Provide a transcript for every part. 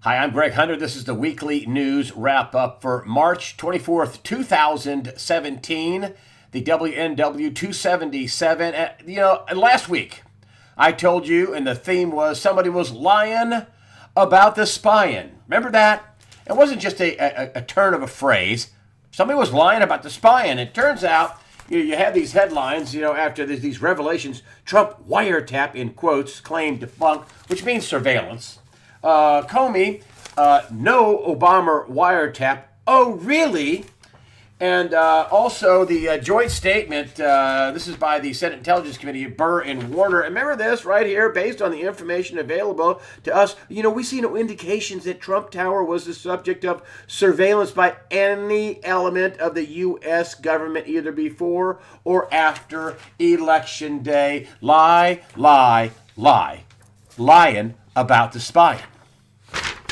Hi, I'm Greg Hunter. This is the weekly news wrap up for March 24th, 2017, the WNW 277. Last week I told you, and the theme was somebody was lying about the spying. Remember that? It wasn't just a turn of a phrase. Somebody was lying about the spying. It turns out you have these headlines, after these revelations, Trump wiretap, in quotes, claim defunct, which means surveillance. Comey, no Obama wiretap. Oh, really? And also the joint statement, this is by the Senate Intelligence Committee, Burr and Warner. And remember this right here, based on the information available to us, we see no indications that Trump Tower was the subject of surveillance by any element of the U.S. government, either before or after Election Day. Lie, lie, lie. Lying about the spying.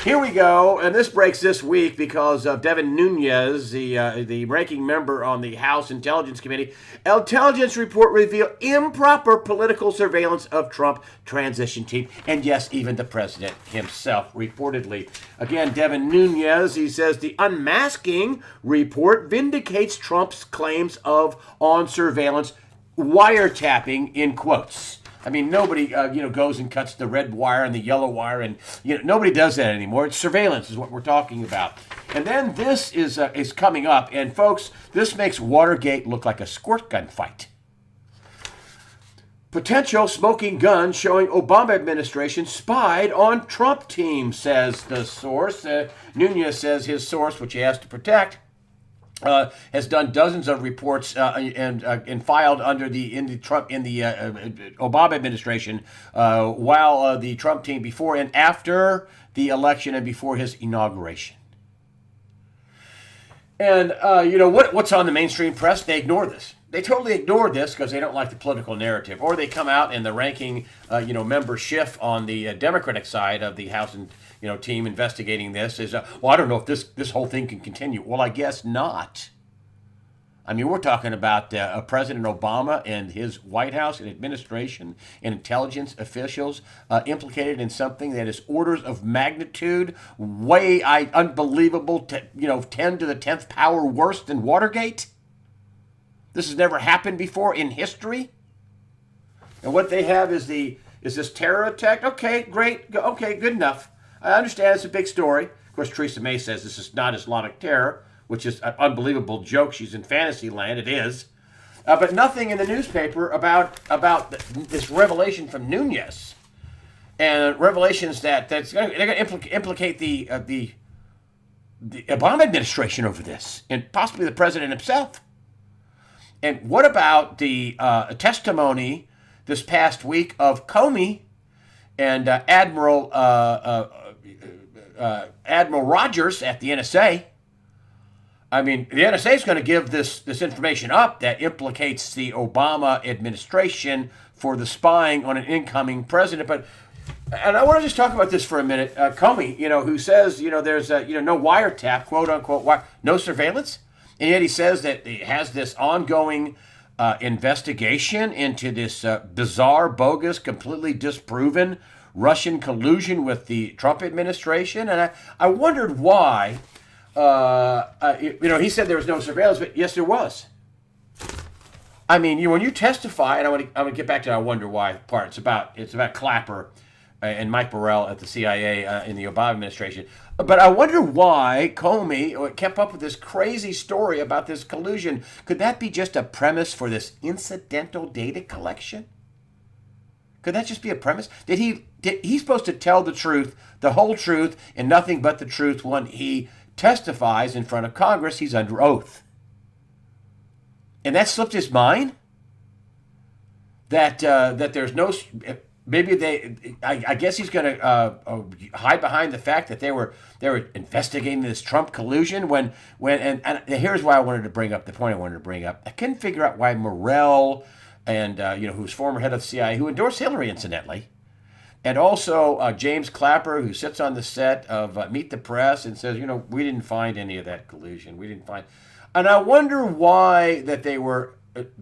Here we go, and this breaks this week because of Devin Nunes, the ranking member on the House Intelligence Committee. Intelligence report revealed improper political surveillance of Trump transition team, and yes, even the president himself, reportedly. Again, Devin Nunes, he says the unmasking report vindicates Trump's claims on surveillance, wiretapping, in quotes. I mean, nobody, goes and cuts the red wire and the yellow wire, and nobody does that anymore. It's surveillance, is what we're talking about. And then this is coming up, and folks, this makes Watergate look like a squirt gun fight. Potential smoking gun showing Obama administration spied on Trump team, says the source. Nunes says his source, which he has to protect, has done dozens of reports and filed under the Obama administration while the Trump team before and after the election and before his inauguration. And what's on the mainstream press? They ignore this. They totally ignore this because they don't like the political narrative, or they come out in the ranking member Schiff on the Democratic side of the House and team investigating this is, I don't know if this whole thing can continue. Well, I guess not. I mean, we're talking about President Obama and his White House and administration and intelligence officials implicated in something that is orders of magnitude way unbelievable, 10 to the 10th power worse than Watergate. This has never happened before in history. And what they have is this terror attack. Okay, great. Okay, good enough. I understand it's a big story. Of course, Theresa May says this is not Islamic terror, which is an unbelievable joke. She's in fantasy land. It is. But nothing in the newspaper about this revelation from Nunes and revelations they're going to implicate the Obama administration over this and possibly the president himself. And what about the testimony this past week of Comey and Admiral Rogers at the NSA? I mean, the NSA is going to give this information up that implicates the Obama administration for the spying on an incoming president. And I want to just talk about this for a minute. Comey, who says, there's no wiretap, quote unquote, no surveillance, and yet he says that he has this ongoing investigation into this bizarre, bogus, completely disproven Russian collusion with the Trump administration. And I wondered why. He said there was no surveillance, but yes, there was. I mean, when you testify, and I want to get back to I wonder why part. It's about Clapper and Mike Burrell at the CIA in the Obama administration. But I wonder why Comey kept up with this crazy story about this collusion. Could that be just a premise for this incidental data collection? Could that just be a premise? He's supposed to tell the truth, the whole truth, and nothing but the truth when he testifies in front of Congress. He's under oath. And that slipped his mind? That there's no... Maybe I guess he's going to hide behind the fact that they were investigating this Trump collusion when here's why I wanted to bring up the point I wanted to bring up. I couldn't figure out why Morell and who's former head of the CIA, who endorsed Hillary incidentally, and also James Clapper, who sits on the set of Meet the Press and says, we didn't find any of that collusion. We didn't find, and I wonder why that they were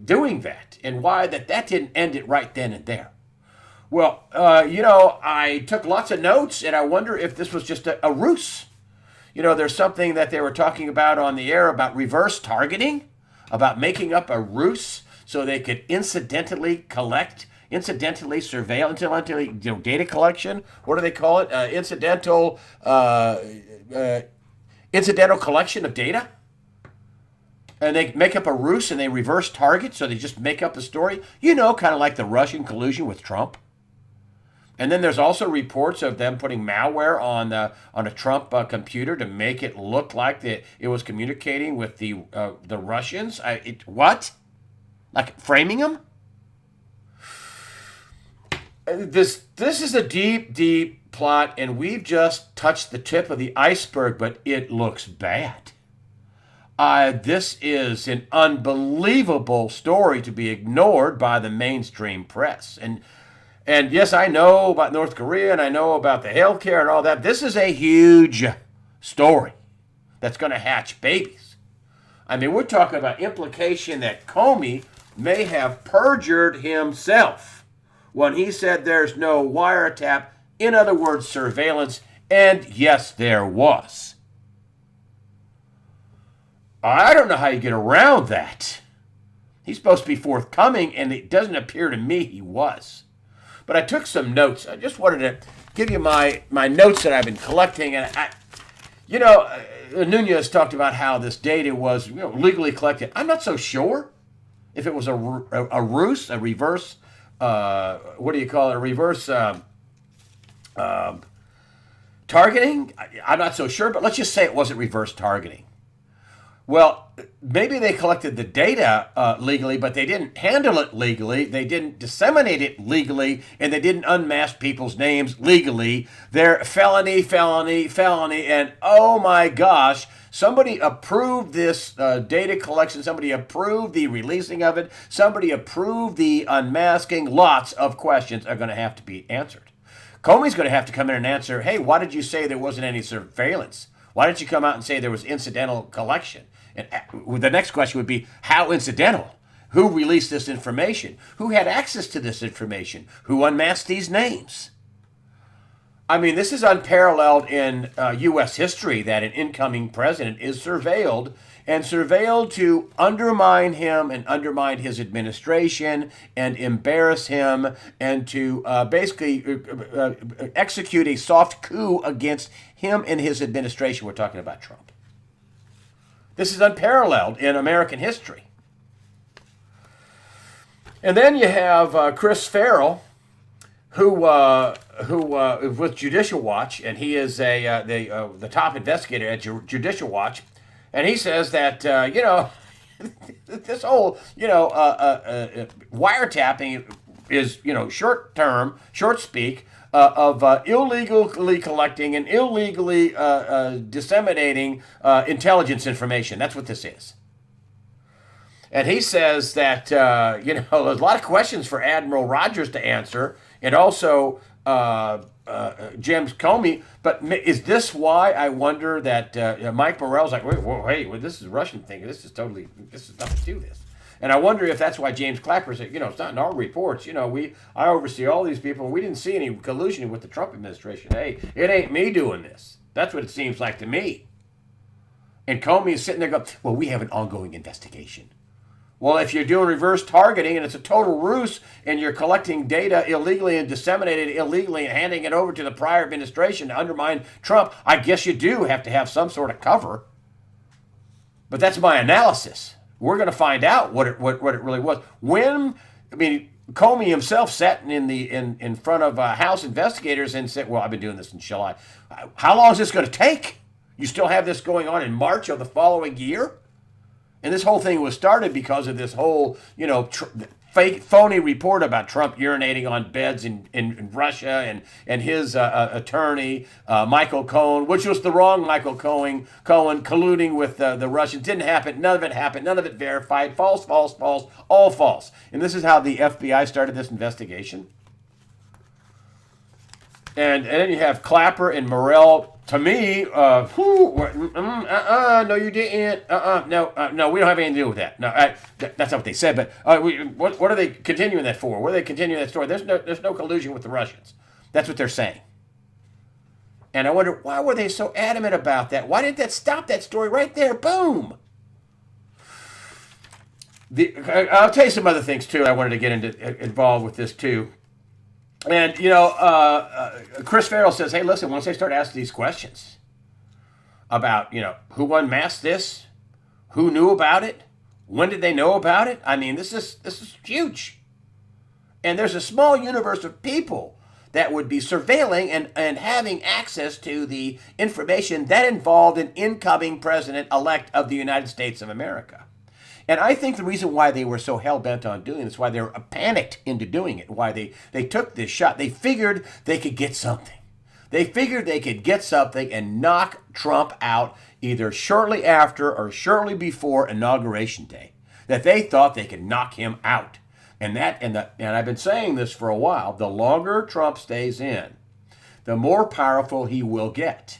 doing that and why that didn't end it right then and there. Well, I took lots of notes, and I wonder if this was just a ruse. There's something that they were talking about on the air about reverse targeting, about making up a ruse so they could incidentally surveil, incidentally, data collection. What do they call it? Incidental collection of data. And they make up a ruse and they reverse target, so they just make up a story. Kind of like the Russian collusion with Trump. And then there's also reports of them putting malware on a Trump computer to make it look like it was communicating with the Russians. What? Like framing them? This is a deep, deep plot, and we've just touched the tip of the iceberg, but it looks bad. This is an unbelievable story to be ignored by the mainstream press. And yes, I know about North Korea and I know about the healthcare and all that. This is a huge story that's going to hatch babies. I mean, we're talking about implication that Comey may have perjured himself when he said there's no wiretap, in other words, surveillance, and yes, there was. I don't know how you get around that. He's supposed to be forthcoming, and it doesn't appear to me he was. But I took some notes. I just wanted to give you my notes that I've been collecting. And Nunez talked about how this data was legally collected. I'm not so sure if it was a ruse, a reverse, what do you call it, a reverse targeting. I'm not so sure, but let's just say it wasn't reverse targeting. Well, maybe they collected the data legally, but they didn't handle it legally, they didn't disseminate it legally, and they didn't unmask people's names legally. They're felony, and oh my gosh, somebody approved this data collection, somebody approved the releasing of it, somebody approved the unmasking. Lots of questions are going to have to be answered. Comey's going to have to come in and answer, hey, why did you say there wasn't any surveillance? Why didn't you come out and say there was incidental collection? And the next question would be, how incidental? Who released this information? Who had access to this information? Who unmasked these names? I mean, this is unparalleled in U.S. history that an incoming president is surveilled to undermine him and undermine his administration and embarrass him and to basically execute a soft coup against him and his administration. We're talking about Trump. This is unparalleled in American history. And then you have Chris Farrell, who with Judicial Watch, and he is the top investigator at Judicial Watch, and he says that this whole wiretapping is short speak of illegally collecting and illegally disseminating intelligence information. That's what this is. And he says that, there's a lot of questions for Admiral Rogers to answer, and also James Comey. But is this why I wonder that Mike Morell's like, wait, this is a Russian thing. This is nothing to do with this. And I wonder if that's why James Clapper said, it's not in our reports. I oversee all these people, and we didn't see any collusion with the Trump administration. Hey, it ain't me doing this. That's what it seems like to me. And Comey is sitting there going, well, we have an ongoing investigation. Well, if you're doing reverse targeting and it's a total ruse and you're collecting data illegally and disseminating it illegally and handing it over to the prior administration to undermine Trump, I guess you do have to have some sort of cover. But that's my analysis. We're going to find out what it really was. Comey himself sat in front of House investigators and said, well, I've been doing this in July. How long is this going to take? You still have this going on in March of the following year? And this whole thing was started because of this whole, phony report about Trump urinating on beds in Russia and his attorney, Michael Cohen, which was the wrong Michael Cohen colluding with the Russians. Didn't happen. None of it happened. None of it verified. False, all false. And this is how the FBI started this investigation. And then you have Clapper and Morrell. To me, no, you didn't. No, we don't have anything to do with that. No, that's not what they said. But what are they continuing that for? What are they continuing that story? There's no collusion with the Russians. That's what they're saying. And I wonder, why were they so adamant about that? Why didn't that stop that story right there? Boom. I'll tell you some other things too. I wanted to get involved with this too. And, Chris Farrell says, hey, listen, once they start asking these questions about, who unmasked this, who knew about it, when did they know about it? I mean, this is huge. And there's a small universe of people that would be surveilling and having access to the information that involved an incoming president-elect of the United States of America. And I think the reason why they were so hell-bent on doing this, why they were panicked into doing it, why they took this shot, they figured they could get something. They figured they could get something and knock Trump out either shortly after or shortly before Inauguration Day. That they thought they could knock him out. And I've been saying this for a while, the longer Trump stays in, the more powerful he will get.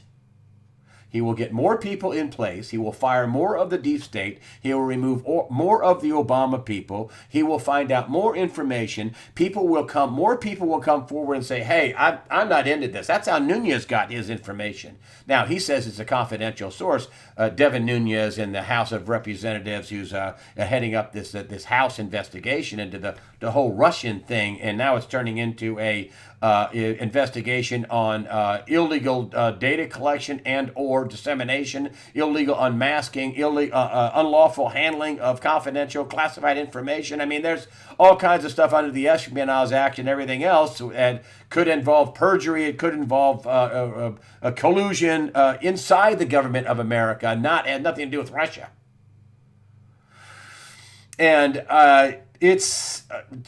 He will get more people in place. He will fire more of the deep state. He will remove more of the Obama people. He will find out more information. More people will come forward and say, hey, I'm not into this. That's how Nunes got his information. Now, he says it's a confidential source. Devin Nunes in the House of Representatives, who's heading up this House investigation into the whole Russian thing, and now it's turning into a investigation on illegal data collection and or dissemination, illegal unmasking, unlawful handling of confidential classified information. I mean, there's all kinds of stuff under the Espionage Act and everything else, and could involve perjury. It could involve a collusion inside the government of America, had nothing to do with Russia. And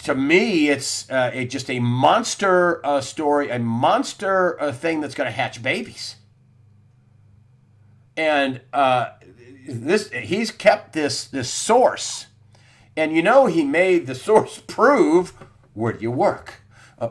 to me, it's just a monster story, a monster thing that's going to hatch babies. And he's kept this source, and he made the source prove where do you work,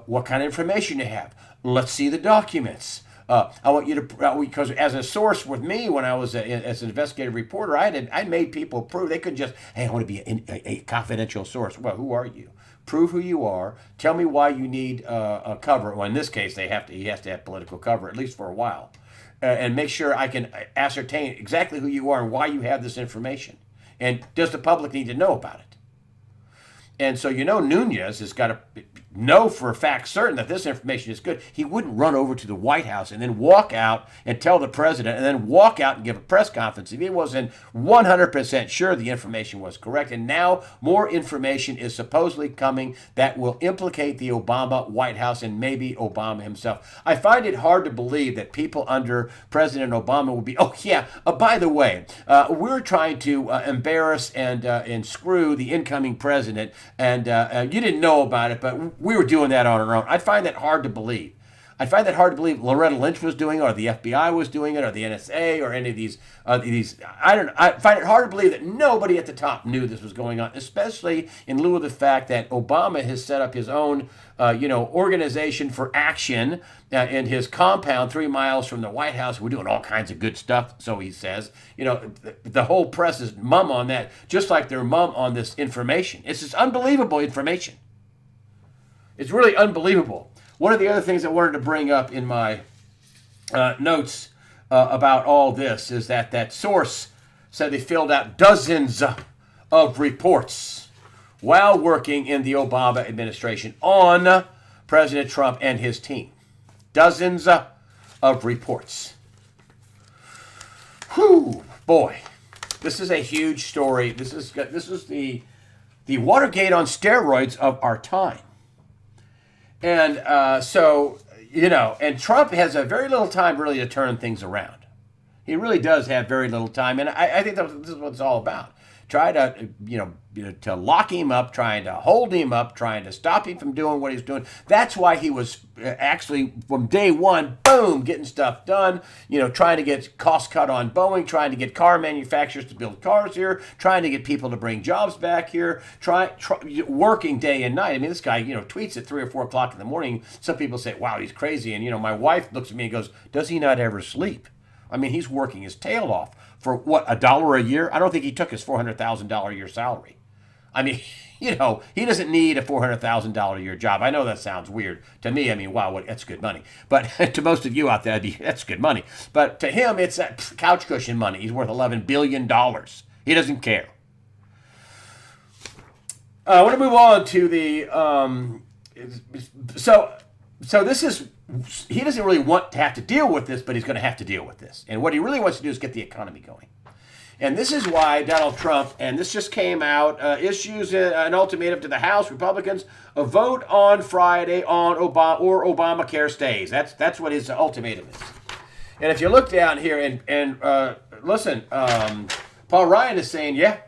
what kind of information you have. Let's see the documents. I want you to, because as a source with me, when I was as an investigative reporter, I made people prove. They couldn't just, hey, I want to be a confidential source. Well, who are you? Prove who you are. Tell me why you need a cover. Well, in this case, he has to have political cover, at least for a while, and make sure I can ascertain exactly who you are and why you have this information. And does the public need to know about it? And so, Nunes has got to know for a fact certain that this information is good. He wouldn't run over to the White House and then walk out and tell the president and then walk out and give a press conference if he wasn't 100% sure the information was correct. And now more information is supposedly coming that will implicate the Obama White House and maybe Obama himself. I find it hard to believe that people under President Obama will be, by the way, we're trying to embarrass and screw the incoming president, and you didn't know about it, but we were doing that on our own. I find that hard to believe. I find that hard to believe Loretta Lynch was doing it, or the FBI was doing it, or the NSA, or any of these. I find it hard to believe that nobody at the top knew this was going on, especially in lieu of the fact that Obama has set up his own, organization for action in his compound 3 miles from the White House. We're doing all kinds of good stuff, so he says. The whole press is mum on that, just like they're mum on this information. It's just unbelievable information. It's really unbelievable. One of the other things I wanted to bring up in my notes about all this is that source said they filled out dozens of reports while working in the Obama administration on President Trump and his team. Dozens of reports. Whew, boy, this is a huge story. This is the Watergate on steroids of our time. And and Trump has a very little time really to turn things around. He really does have very little time, and I think this is what it's all about. try to, to lock him up, trying to hold him up, trying to stop him from doing what he's doing. That's why he was actually from day one, boom, getting stuff done, trying to get cost cut on Boeing, trying to get car manufacturers to build cars here, trying to get people to bring jobs back here, working day and night. I mean, this guy, tweets at 3 or 4 o'clock in the morning. Some people say, wow, he's crazy. And, my wife looks at me and goes, does he not ever sleep? I mean, he's working his tail off for what, $1 a year? I don't think he took his $400,000 a year salary. I mean, he doesn't need a $400,000 a year job. I know that sounds weird to me. I mean, wow, that's good money. But to most of you out there, that's good money. But to him, it's that couch cushion money. He's worth $11 billion. He doesn't care. I want to move on to the so this is, he doesn't really want to have to deal with this, but he's going to have to deal with this. And what he really wants to do is get the economy going. And this is why Donald Trump, and this just came out, issues an ultimatum to the House Republicans, a vote on Friday on Obamacare stays. That's what his ultimatum is. And if you look down here and listen, Paul Ryan is saying, yeah,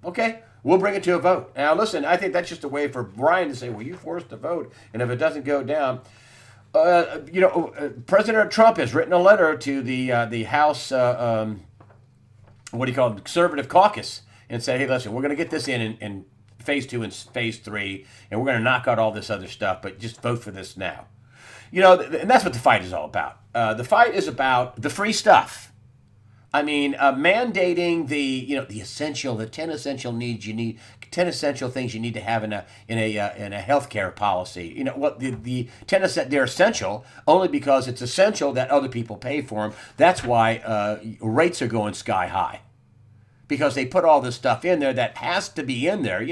okay, we'll bring it to a vote. Now, listen, I think that's just a way for Ryan to say, well, you forced a vote, and if it doesn't go down, President Trump has written a letter to the House, conservative caucus, and say, hey, listen, we're going to get this in phase 2 and phase 3, and we're going to knock out all this other stuff, but just vote for this now. And that's what the fight is all about. The fight is about the free stuff. I mean, mandating the 10 essential needs you need, 10 essential things you need to have in a healthcare policy. The 10 they're essential only because it's essential that other people pay for them. That's why rates are going sky high, because they put all this stuff in there that has to be in there.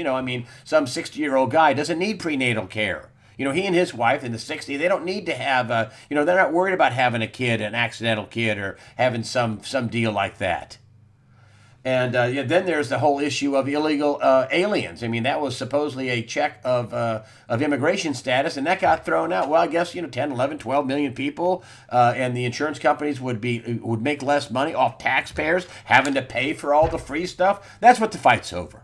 Some 60-year-old guy doesn't need prenatal care. He and his wife in the 60s, they don't need to have, they're not worried about having a kid, an accidental kid, or having some deal like that. And then there's the whole issue of illegal aliens. I mean, that was supposedly a check of immigration status, and that got thrown out. Well, I guess, 10, 11, 12 million people, and the insurance companies would make less money off taxpayers having to pay for all the free stuff. That's what the fight's over.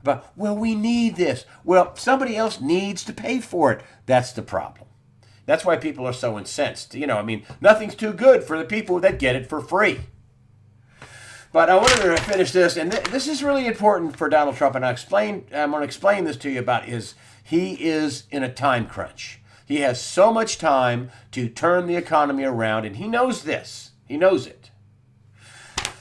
But, well, we need this. Well, somebody else needs to pay for it. That's the problem. That's why people are so incensed. Nothing's too good for the people that get it for free. But I wanted to finish this, and this is really important for Donald Trump, and I'm going to explain this to you about he is in a time crunch. He has so much time to turn the economy around, and he knows this. He knows it.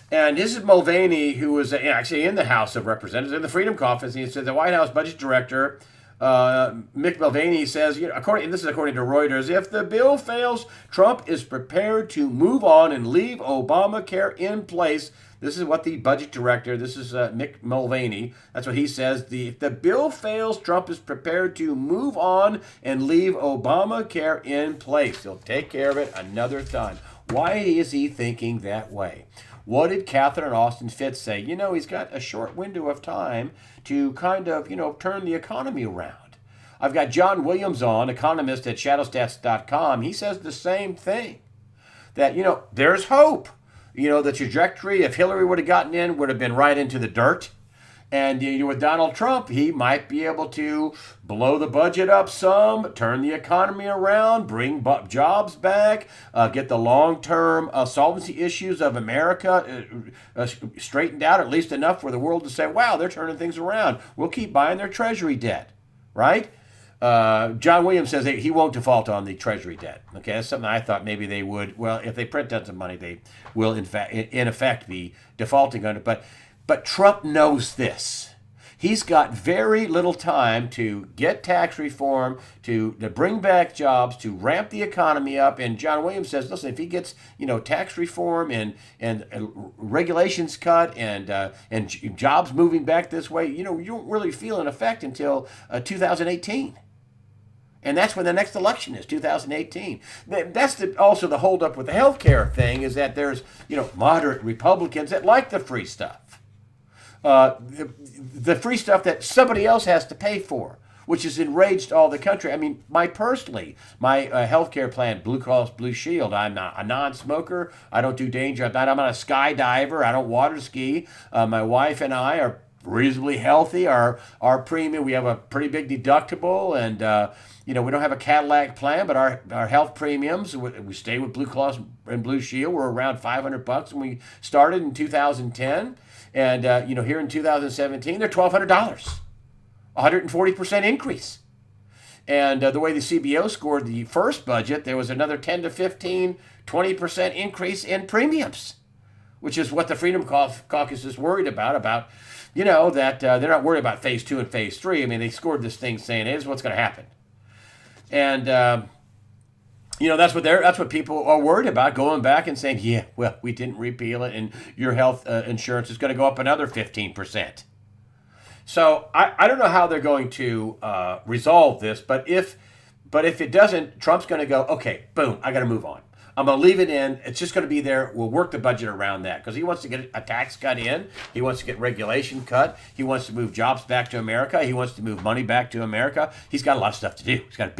And this is Mulvaney, who was actually in the House of Representatives in the Freedom Caucus. He said the White House Budget Director, Mick Mulvaney, says, this is according to Reuters, if the bill fails, Trump is prepared to move on and leave Obamacare in place. This is what the Budget Director, this is Mick Mulvaney, that's what he says. If the bill fails, Trump is prepared to move on and leave Obamacare in place. He'll take care of it another time. Why is he thinking that way? What did Catherine Austin Fitts say? He's got a short window of time to kind of, turn the economy around. I've got John Williams on, economist at shadowstats.com. He says the same thing, that, there's hope. The trajectory, if Hillary would have gotten in, would have been right into the dirt. And with Donald Trump, he might be able to blow the budget up some, turn the economy around, bring jobs back, get the long-term solvency issues of America straightened out, at least enough for the world to say, wow, they're turning things around. We'll keep buying their Treasury debt, right? John Williams says he won't default on the Treasury debt. Okay, that's something I thought maybe they would. Well, if they print tons of money, they will, in effect, be defaulting on it. But Trump knows this. He's got very little time to get tax reform, to bring back jobs, to ramp the economy up. And John Williams says, listen, if he gets tax reform and regulations cut and jobs moving back this way, you won't really feel an effect until 2018. And that's when the next election is, 2018. That's also the holdup with the health care thing, is that there's moderate Republicans that like the free stuff. The free stuff that somebody else has to pay for, which has enraged all the country. I mean, my health care plan, Blue Cross Blue Shield, I'm not a non-smoker. I don't do danger. I'm not a skydiver. I don't water ski. My wife and I are reasonably healthy. Our premium, we have a pretty big deductible, and we don't have a Cadillac plan, but our health premiums, we stay with Blue Cross and Blue Shield. We're around $500 when we started in 2010, and here in 2017 they're $1,200, 140% increase. And the way the CBO scored the first budget, there was another 10 to 15, 20% increase in premiums, which is what the Freedom Caucus is worried about that they're not worried about phase 2 and phase 3. I mean, they scored this thing saying, here's what's going to happen. And, that's what people are worried about, going back and saying, yeah, well, we didn't repeal it, and your health insurance is going to go up another 15%. So I don't know how they're going to resolve this, but if it doesn't, Trump's going to go, okay, boom, I got to move on. I'm going to leave it in. It's just going to be there. We'll work the budget around that because he wants to get a tax cut in. He wants to get regulation cut. He wants to move jobs back to America. He wants to move money back to America. He's got a lot of stuff to do. He's got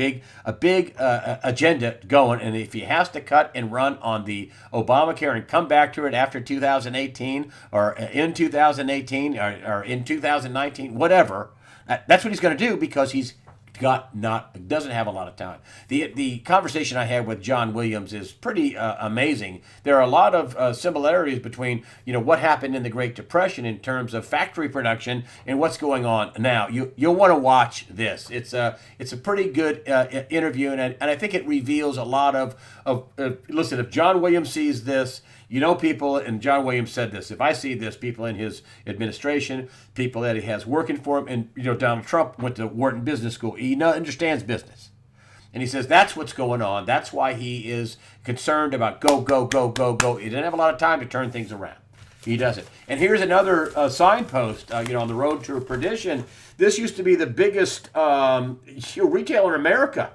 a big agenda going. And if he has to cut and run on the Obamacare and come back to it after 2018 or in 2018 or in 2019, whatever, that's what he's going to do because he's doesn't have a lot of time. The conversation I had with John Williams is pretty amazing. There are a lot of similarities between what happened in the Great Depression in terms of factory production and what's going on now. You'll want to watch this. It's a pretty good interview, and I think it reveals a lot of listen. If John Williams sees this, people, and John Williams said this, if I see this, people in his administration, people that he has working for him, and Donald Trump went to Wharton Business School. He understands business. And he says that's what's going on. That's why he is concerned about go, go, go, go, go. He doesn't have a lot of time to turn things around. He doesn't. And here's another signpost, on the road to perdition. This used to be the biggest retailer in America.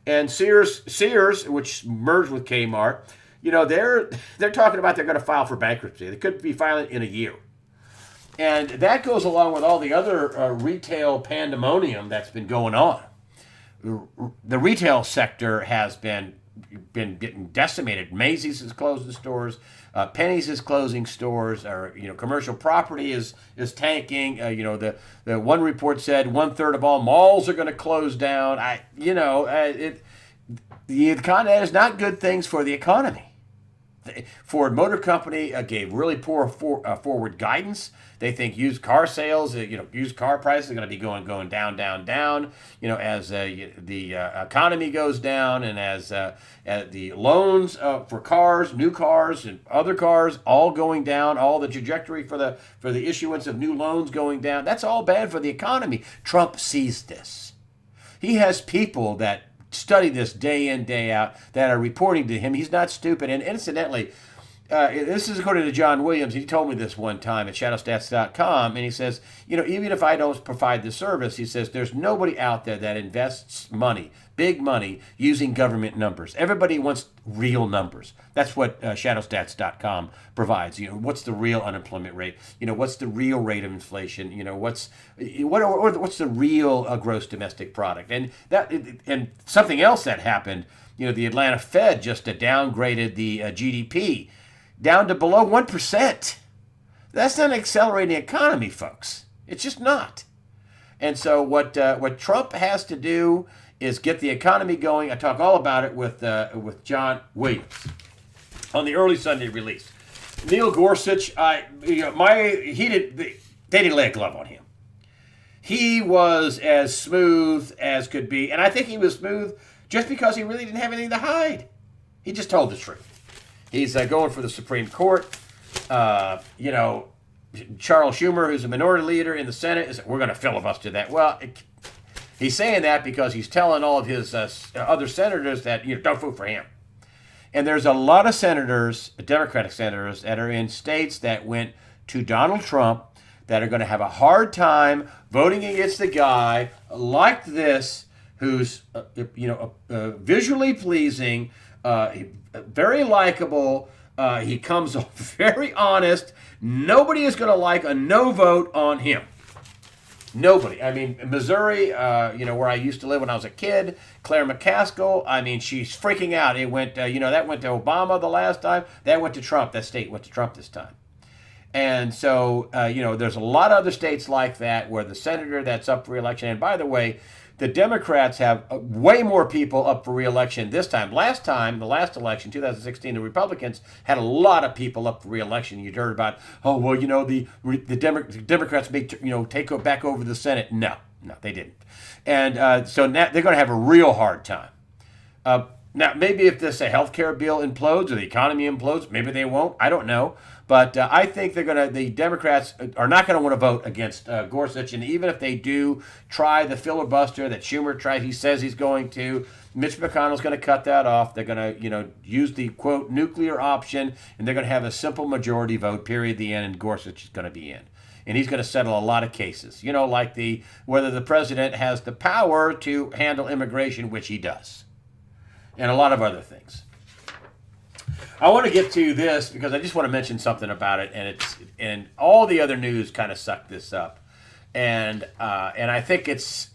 And Sears, which merged with Kmart, they're talking about they're going to file for bankruptcy. They could be filing in a year. And that goes along with all the other retail pandemonium that's been going on. The retail sector has been getting decimated. Macy's is closing stores. Penny's is closing stores. Or commercial property is tanking. The one report said 1/3 of all malls are going to close down. Con Ed is not good things for the economy. Ford Motor Company gave really poor forward guidance. They think used car sales, used car prices are going to be going down, down, down. As the economy goes down, and as the loans for cars, new cars, and other cars all going down, all the trajectory for the issuance of new loans going down. That's all bad for the economy. Trump sees this. He has people that study this day in, day out, that are reporting to him. He's not stupid. And incidentally, this is according to John Williams. He told me this one time at shadowstats.com, and he says, even if I don't provide the service, he says, there's nobody out there that invests money, big money, using government numbers. Everybody wants real numbers. That's what shadowstats.com provides. What's the real unemployment rate? What's the real rate of inflation? What's the real gross domestic product? And something else that happened, the Atlanta Fed just downgraded the GDP down to below 1%. That's not accelerating the economy, folks. It's just not. And so what Trump has to do is get the economy going. I talk all about it with John Williams on the early Sunday release. Neil Gorsuch, they didn't lay a glove on him. He was as smooth as could be, and I think he was smooth just because he really didn't have anything to hide. He just told the truth. He's going for the Supreme Court. Charles Schumer, who's a minority leader in the Senate, is we're going to filibuster that. Well, he's saying that because he's telling all of his other senators that don't vote for him. And there's a lot of senators, Democratic senators, that are in states that went to Donald Trump that are going to have a hard time voting against the guy like this, who's visually pleasing, very likable. He comes off very honest. Nobody is going to like a no vote on him. Nobody. I mean, Missouri, where I used to live when I was a kid, Claire McCaskill, I mean, she's freaking out. It went, that went to Obama the last time. That went to Trump. That state went to Trump this time. And so, there's a lot of other states like that where the senator that's up for re-election. And by the way, the Democrats have way more people up for re-election this time. Last time, the last election, 2016, the Republicans had a lot of people up for re-election. You'd heard about, the Democrats may take back over the Senate. No, they didn't. And so now they're going to have a real hard time. Now, maybe if this healthcare bill implodes or the economy implodes, maybe they won't. I don't know. But I think the Democrats are not going to want to vote against Gorsuch. And even if they do try the filibuster that Schumer tried, he says he's going to, Mitch McConnell's going to cut that off. They're going to, use the, quote, nuclear option, and they're going to have a simple majority vote, period, the end, and Gorsuch is going to be in. And he's going to settle a lot of cases, like whether the president has the power to handle immigration, which he does, and a lot of other things. I want to get to this because I just want to mention something about it, and all the other news kind of sucked this up, and I think it's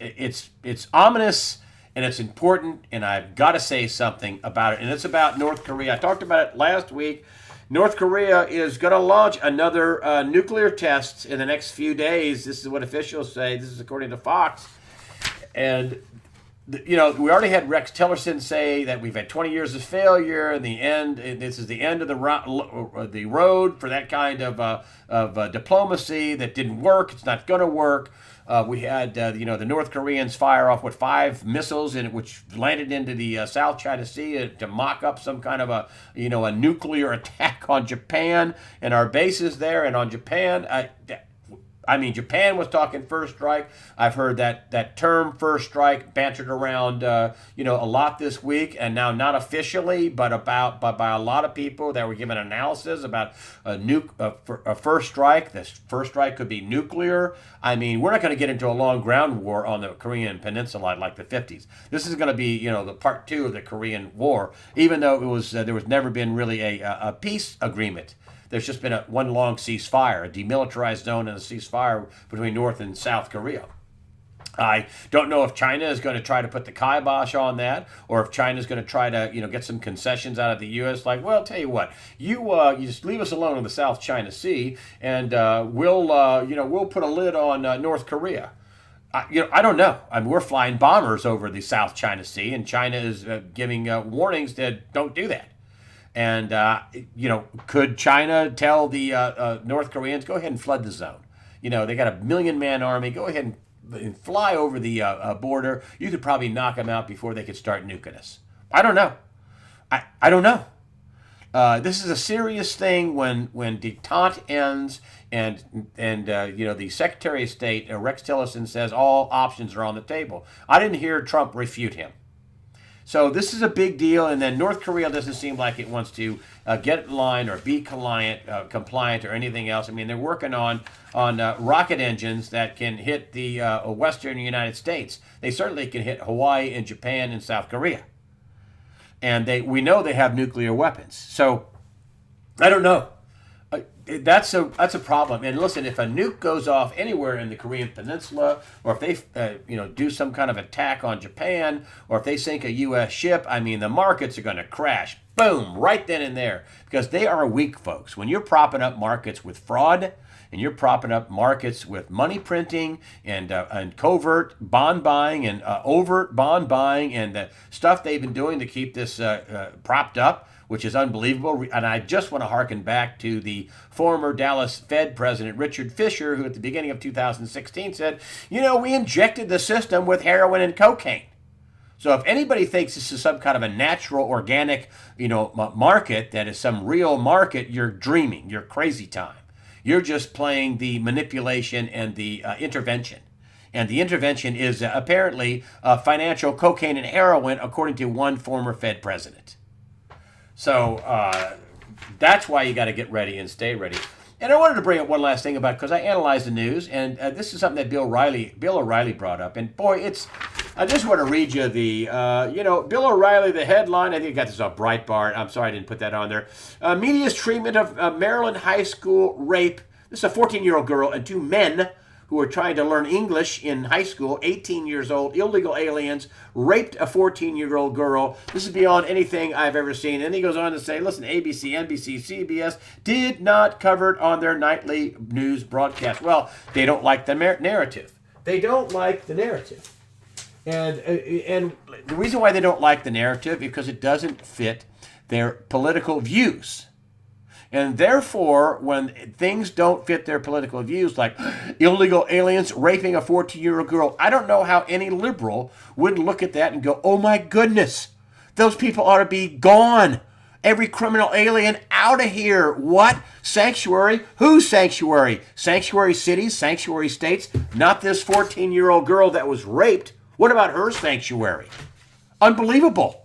ominous and it's important, and I've got to say something about it, and it's about North Korea. I talked about it last week. North Korea is going to launch another nuclear test in the next few days. This is what officials say. This is according to Fox, and we already had Rex Tillerson say that we've had 20 years of failure. In the end, this is the end of the road for that kind of diplomacy that didn't work. It's not going to work. We had the North Koreans fire off 5 missiles which landed into the South China Sea to mock up some kind of a nuclear attack on Japan and our bases there and on Japan. Japan was talking first strike. I've heard that term first strike bantered around, a lot this week, and now not officially, but by a lot of people that were giving analysis about a first strike. This first strike could be nuclear. We're not going to get into a long ground war on the Korean Peninsula like the 50s. This is going to be, the part 2 of the Korean War, even though there was never been really a peace agreement. There's just been one long ceasefire, a demilitarized zone and a ceasefire between North and South Korea. I don't know if China is going to try to put the kibosh on that, or if China is going to try to, get some concessions out of the U.S. Like, well, I'll tell you what, you just leave us alone in the South China Sea, and we'll put a lid on North Korea. I don't know. We're flying bombers over the South China Sea, and China is giving warnings that don't do that. And, could China tell the North Koreans, go ahead and flood the zone? They got a 1 million-man army. Go ahead and fly over the border. You could probably knock them out before they could start nuking us. I don't know. I don't know. This is a serious thing when detente ends and the Secretary of State, Rex Tillerson, says all options are on the table. I didn't hear Trump refute him. So this is a big deal, and then North Korea doesn't seem like it wants to get in line or be compliant or anything else. They're working on rocket engines that can hit the western United States. They certainly can hit Hawaii and Japan and South Korea. And we know they have nuclear weapons. So I don't know. That's a problem. And listen, if a nuke goes off anywhere in the Korean Peninsula, or if they do some kind of attack on Japan, or if they sink a U.S. ship, the markets are going to crash. Boom, right then and there, because they are weak, folks. When you're propping up markets with fraud, and you're propping up markets with money printing and covert bond buying and overt bond buying and the stuff they've been doing to keep this propped up, which is unbelievable. And I just want to harken back to the former Dallas Fed president, Richard Fisher, who at the beginning of 2016 said, we injected the system with heroin and cocaine. So if anybody thinks this is some kind of a natural, organic, market that is some real market, you're dreaming. You're crazy time. You're just playing the manipulation and the intervention. And the intervention is apparently financial cocaine and heroin, according to one former Fed president. So that's why you got to get ready and stay ready. And I wanted to bring up one last thing about, because I analyzed the news, and this is something that Bill O'Reilly brought up. And boy, I just want to read you the, Bill O'Reilly, the headline. I think I got this off Breitbart. I'm sorry I didn't put that on there. Media's treatment of Maryland high school rape. This is a 14-year-old girl and 2 men who are trying to learn English in high school, 18 years old, illegal aliens, raped a 14-year-old girl. This is beyond anything I've ever seen. And he goes on to say, listen, ABC, NBC, CBS did not cover it on their nightly news broadcast. Well, they don't like the narrative. They don't like the narrative. And the reason why they don't like the narrative is because it doesn't fit their political views. And therefore, when things don't fit their political views, like illegal aliens raping a 14-year-old girl, I don't know how any liberal would look at that and go, oh my goodness, those people ought to be gone. Every criminal alien out of here. What? Sanctuary? Whose sanctuary? Sanctuary cities, sanctuary states, not this 14-year-old girl that was raped. What about her sanctuary? Unbelievable.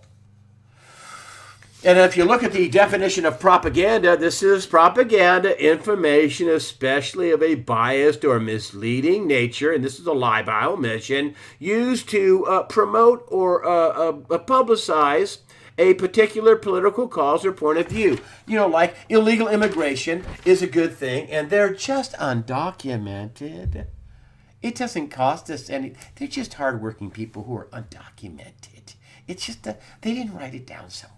And if you look at the definition of propaganda, this is propaganda, information, especially of a biased or misleading nature, and this is a lie by omission, used to promote or publicize a particular political cause or point of view. You know, like illegal immigration is a good thing, and they're just undocumented. It doesn't cost us any. They're just hardworking people who are undocumented. It's just they didn't write it down somewhere.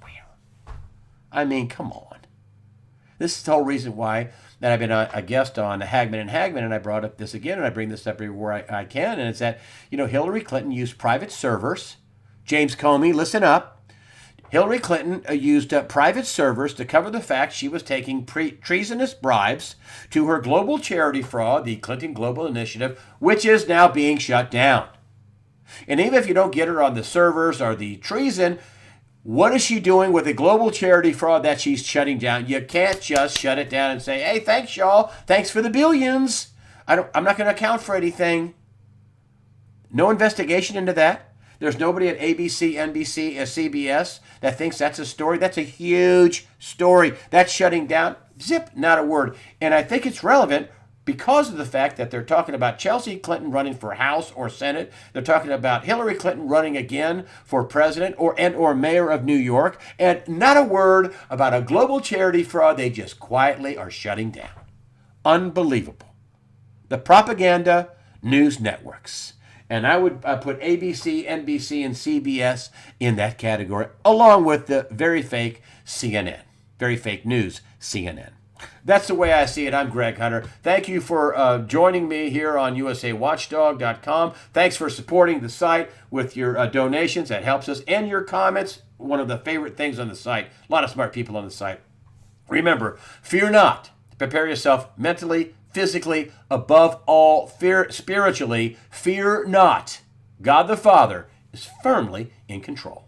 I mean, come on. This is the whole reason why that I've been a guest on Hagmann and Hagmann, and I brought up this again, and I bring this up everywhere I can, and it's that, you know, Hillary Clinton used private servers. James Comey, listen up. Hillary Clinton used private servers to cover the fact she was taking treasonous bribes to her global charity fraud, the Clinton Global Initiative, which is now being shut down. And even if you don't get her on the servers or the treason, what is she doing with the global charity fraud that she's shutting down? You can't just shut it down and say, hey, thanks, y'all. Thanks for the billions. I'm not going to account for anything. No investigation into that. There's nobody at ABC, NBC, CBS that thinks that's a story. That's a huge story. That's shutting down. Zip, not a word. And I think it's relevant because of the fact that they're talking about Chelsea Clinton running for House or Senate. They're talking about Hillary Clinton running again for president or mayor of New York. And not a word about a global charity fraud they just quietly are shutting down. Unbelievable. The propaganda news networks. And I would put ABC, NBC, and CBS in that category, along with the very fake CNN, very fake news CNN. That's the way I see it. I'm Greg Hunter. Thank you for joining me here on USAWatchdog.com. Thanks for supporting the site with your donations. That helps us. And your comments, one of the favorite things on the site. A lot of smart people on the site. Remember, fear not. Prepare yourself mentally, physically, above all, spiritually. Fear not. God the Father is firmly in control.